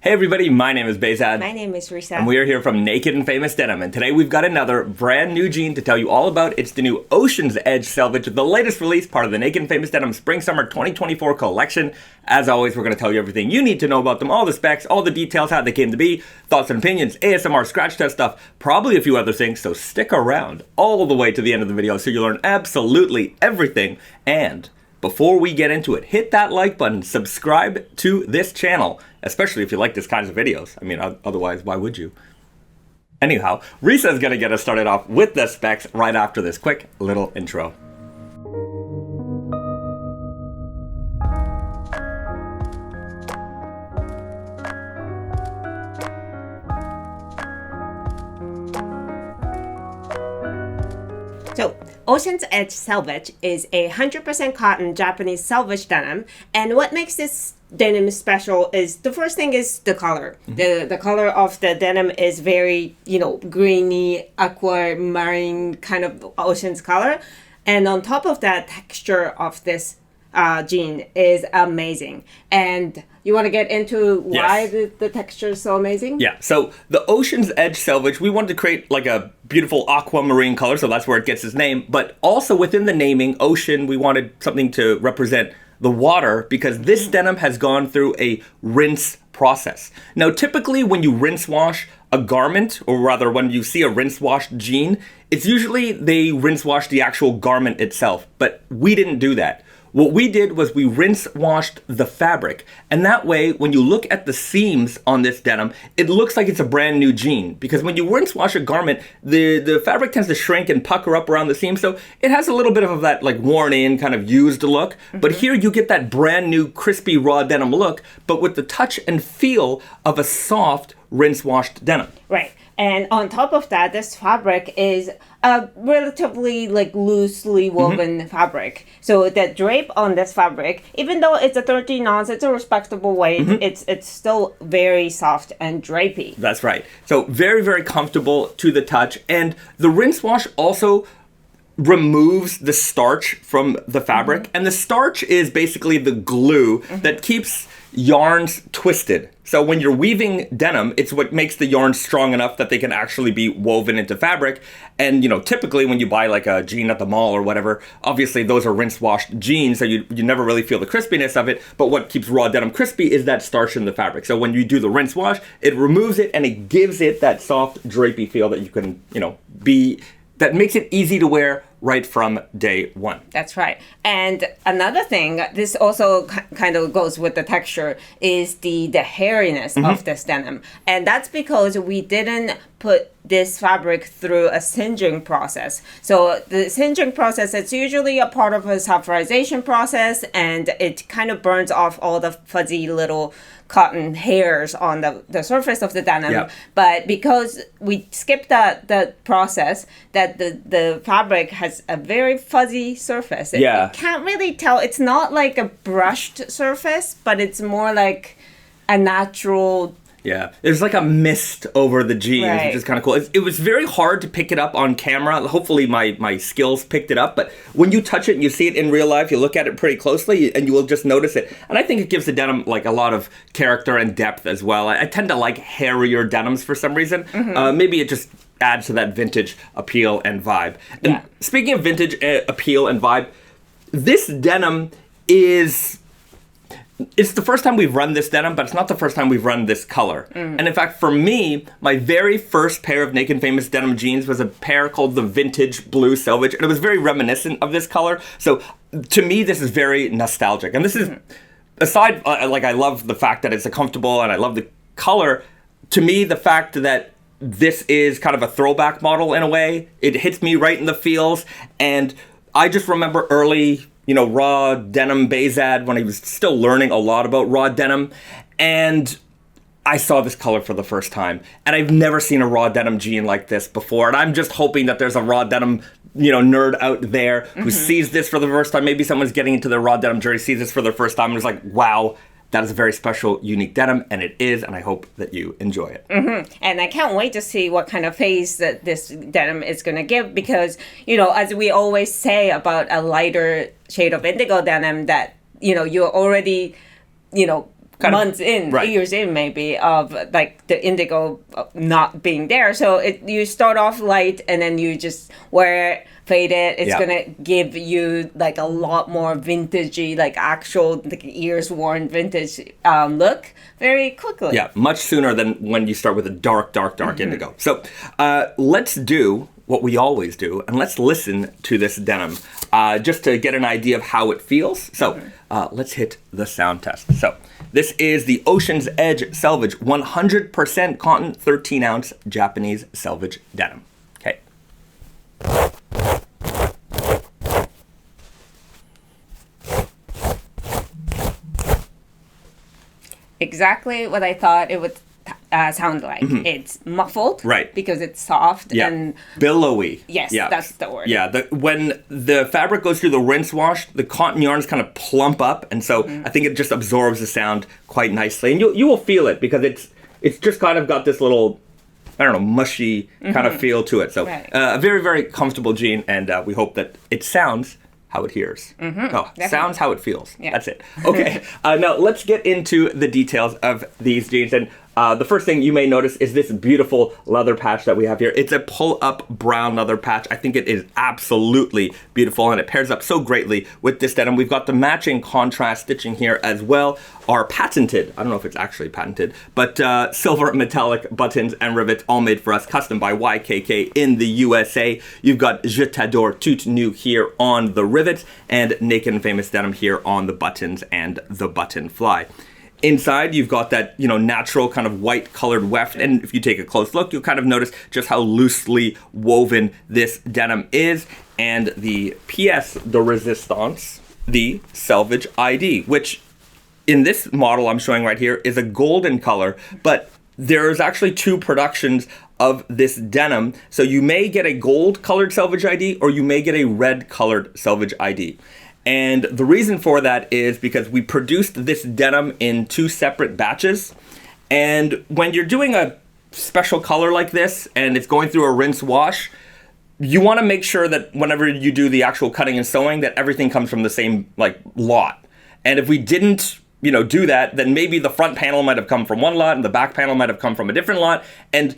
Hey everybody, my name is Bezad. My name is Risa. And we are here from Naked and Famous Denim. And today we've got another brand new jean to tell you all about. It's the new Oceans Edge Selvedge, the latest release, part of the Naked and Famous Denim Spring-Summer 2024 collection. As always, we're going to tell you everything you need to know about them, all the specs, all the details, how they came to be, thoughts and opinions, ASMR, scratch test stuff, probably a few other things. So stick around all the way to the end of the video so you learn absolutely everything. And before we get into it, hit that like button, subscribe to this channel, especially if you like these kinds of videos. I mean, otherwise, why would you? Anyhow, Risa is going to get us started off with the specs right after this quick little intro. So, Oceans Edge Selvedge is a 100% cotton Japanese selvedge denim, and what makes this denim special is the first thing is the color. The color of the denim is very, greeny, aquamarine kind of ocean's color, and on top of that, texture of this jean is amazing. And you want to get into why the texture is so amazing? Yeah, so the Oceans Edge Selvedge, we wanted to create like a beautiful aquamarine color, so that's where it gets its name. But also within the naming, ocean, we wanted something to represent the water because this denim has gone through a rinse process. Now, typically when you rinse wash a garment, or rather when you see a rinse washed jean, it's usually they rinse wash the actual garment itself, but we didn't do that. What we did was we rinse washed the fabric, and that way when you look at the seams on this denim, it looks like it's a brand new jean, because when you rinse wash a garment, the fabric tends to shrink and pucker up around the seams, so it has a little bit of that like worn in kind of used look. But here you get that brand new crispy raw denim look, but with the touch and feel of a soft rinse washed denim. Right. And on top of that, this fabric is a relatively loosely woven fabric. So the drape on this fabric, even though it's a 13 ounce, it's a respectable weight. It's still very soft and drapey. That's right. So very, very comfortable to the touch. And the rinse wash also removes the starch from the fabric. And the starch is basically the glue that keeps yarns twisted. So when you're weaving denim, it's what makes the yarn strong enough that they can actually be woven into fabric. And, typically when you buy like a jean at the mall or whatever, obviously those are rinse washed jeans, so you never really feel the crispiness of it. But what keeps raw denim crispy is that starch in the fabric. So when you do the rinse wash, it removes it and it gives it that soft drapey feel that you can, that makes it easy to wear right from day one. That's right. And another thing, this also kind of goes with the texture, is the hairiness of this denim. And that's because we didn't put this fabric through a singeing process. So the singeing process, it's usually a part of a sulfurization process, and it kind of burns off all the fuzzy little cotton hairs on the surface of the denim. Yep. But because we skipped that process, that the fabric has a very fuzzy surface. You can't really tell. It's not like a brushed surface, but it's more like a natural. Yeah, there's like a mist over the jeans, which is kind of cool. It was very hard to pick it up on camera. Hopefully my skills picked it up, but when you touch it and you see it in real life, you look at it pretty closely and you will just notice it. And I think it gives the denim like a lot of character and depth as well. I tend to like hairier denims for some reason. Maybe it just adds to that vintage appeal and vibe. And speaking of vintage appeal and vibe, this denim it's the first time we've run this denim, but it's not the first time we've run this color. And in fact, for me, my very first pair of Naked and Famous denim jeans was a pair called the Vintage Blue Selvedge, and it was very reminiscent of this color. So to me, this is very nostalgic. And this is, aside, I love the fact that it's a comfortable and I love the color, to me, the fact that this is kind of a throwback model in a way, it hits me right in the feels. And I just remember early raw denim Bezad when I was still learning a lot about raw denim. And I saw this color for the first time. And I've never seen a raw denim jean like this before. And I'm just hoping that there's a raw denim, nerd out there who sees this for the first time. Maybe someone's getting into their raw denim jersey, sees this for the first time and is like, wow, that is a very special, unique denim, and it is, and I hope that you enjoy it. And I can't wait to see what kind of face that this denim is going to give, because, as we always say about a lighter shade of indigo denim, that, you're already, months in, right. years in maybe, of like the indigo not being there. So you start off light and then you just wear it, fade it. It's gonna give you like a lot more vintagey, like actual like years worn vintage look very quickly. Yeah, much sooner than when you start with a dark indigo. So let's do what we always do, and let's listen to this denim just to get an idea of how it feels. So let's hit the sound test. So this is the Oceans Edge Selvedge 100% cotton 13-ounce Japanese Selvedge denim. Okay. Exactly what I thought it would sound like. It's muffled, right? Because it's soft and billowy. Yes, that's the word. Yeah, when the fabric goes through the rinse wash, the cotton yarns kind of plump up, and so I think it just absorbs the sound quite nicely, and you will feel it because it's just kind of got this little, I don't know, mushy kind of feel to it. So a very, very comfortable jean, and we hope that it sounds how it hears. Sounds how it feels. Yeah. That's it. Okay, now let's get into the details of these jeans. And the first thing you may notice is this beautiful leather patch that we have here. It's a pull-up brown leather patch. I think it is absolutely beautiful, and it pairs up so greatly with this denim. We've got the matching contrast stitching here as well. Our patented, I don't know if it's actually patented, but silver metallic buttons and rivets, all made for us, custom by YKK in the USA. You've got Je t'adore tout nu here on the rivets, and Naked and Famous denim here on the buttons and the button fly. Inside, you've got that, natural kind of white colored weft. And if you take a close look, you'll kind of notice just how loosely woven this denim is. And the pièce de résistance, the Selvedge ID, which in this model I'm showing right here is a golden color, but there's actually two productions of this denim. So you may get a gold colored Selvedge ID or you may get a red colored Selvedge ID. And the reason for that is because we produced this denim in two separate batches. And when you're doing a special color like this and it's going through a rinse wash, you want to make sure that whenever you do the actual cutting and sewing that everything comes from the same lot. And if we didn't, do that, then maybe the front panel might have come from one lot and the back panel might have come from a different lot. And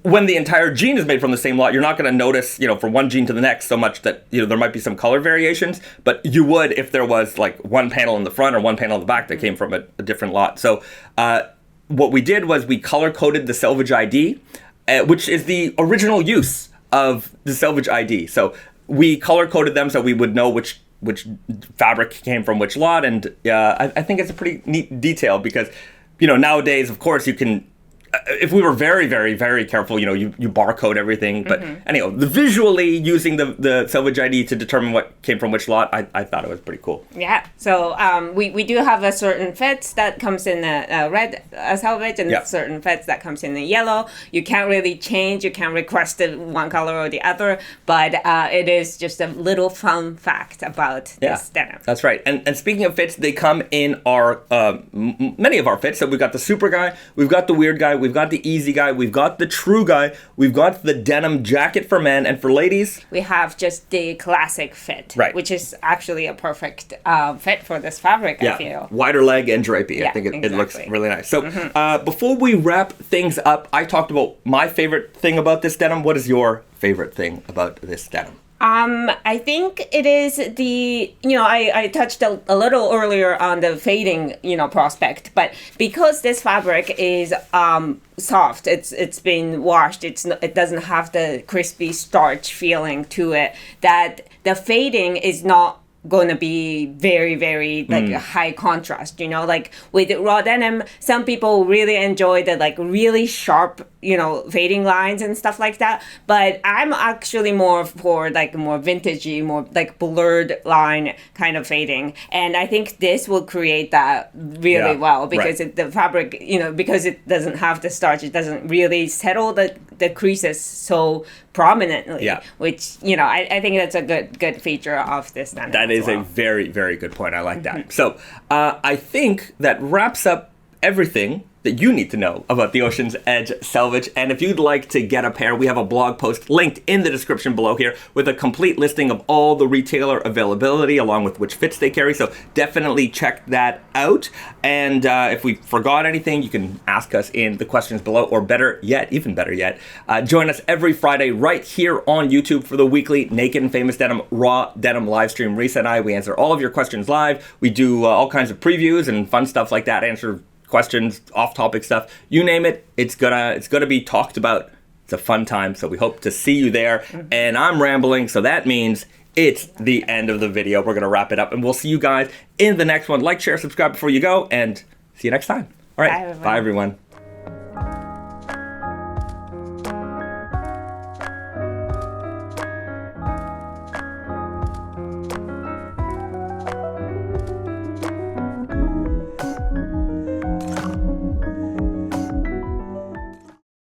when the entire jean is made from the same lot, you're not going to notice, from one jean to the next so much that, there might be some color variations, but you would if there was like one panel in the front or one panel in the back that came from a different lot. So what we did was we color coded the Selvedge ID, which is the original use of the Selvedge ID. So we color coded them so we would know which fabric came from which lot. And I think it's a pretty neat detail because, nowadays, of course, you can, if we were very, very, very careful, you barcode everything. But anyhow, visually using the Selvedge ID to determine what came from which lot, I thought it was pretty cool. Yeah. So we do have a certain fits that comes in a red Selvedge and certain fits that comes in a yellow. You can't really change. You can't request it one color or the other. But it is just a little fun fact about this denim. That's right. And speaking of fits, they come in our many of our fits. So we've got the super guy, we've got the weird guy, we've got the easy guy, we've got the true guy, we've got the denim jacket for men, and for ladies, we have just the classic fit, which is actually a perfect fit for this fabric, I feel. Wider leg and drapey. I think it looks really nice. So before we wrap things up, I talked about my favorite thing about this denim. What is your favorite thing about this denim? I think it is the, I touched a little earlier on the fading, prospect, but because this fabric is soft, it's been washed, it doesn't have the crispy starch feeling to it, that the fading is not going to be very, very high contrast, like with raw denim, some people really enjoy the really sharp, fading lines and stuff like that, but I'm actually more for more vintagey, more blurred line kind of fading, and I think this will create that really well because the fabric, because it doesn't have the starch, it doesn't really settle the creases so prominently, which I think that's a good feature of this denim. That is a very, very good point. I like that. So I think that wraps up everything that you need to know about the Oceans Edge Selvedge. And if you'd like to get a pair, we have a blog post linked in the description below here with a complete listing of all the retailer availability along with which fits they carry. So definitely check that out. And if we forgot anything, you can ask us in the questions below, or better yet, even better yet, join us every Friday right here on YouTube for the weekly Naked and Famous Denim Raw Denim live stream. Risa and I, we answer all of your questions live. We do all kinds of previews and fun stuff like that, answer questions, off-topic stuff, you name it, it's gonna be talked about. It's a fun time, so we hope to see you there. And I'm rambling, so that means it's the end of the video. We're gonna wrap it up, and we'll see you guys in the next one. Like, share, subscribe before you go, and see you next time. All right, bye everyone.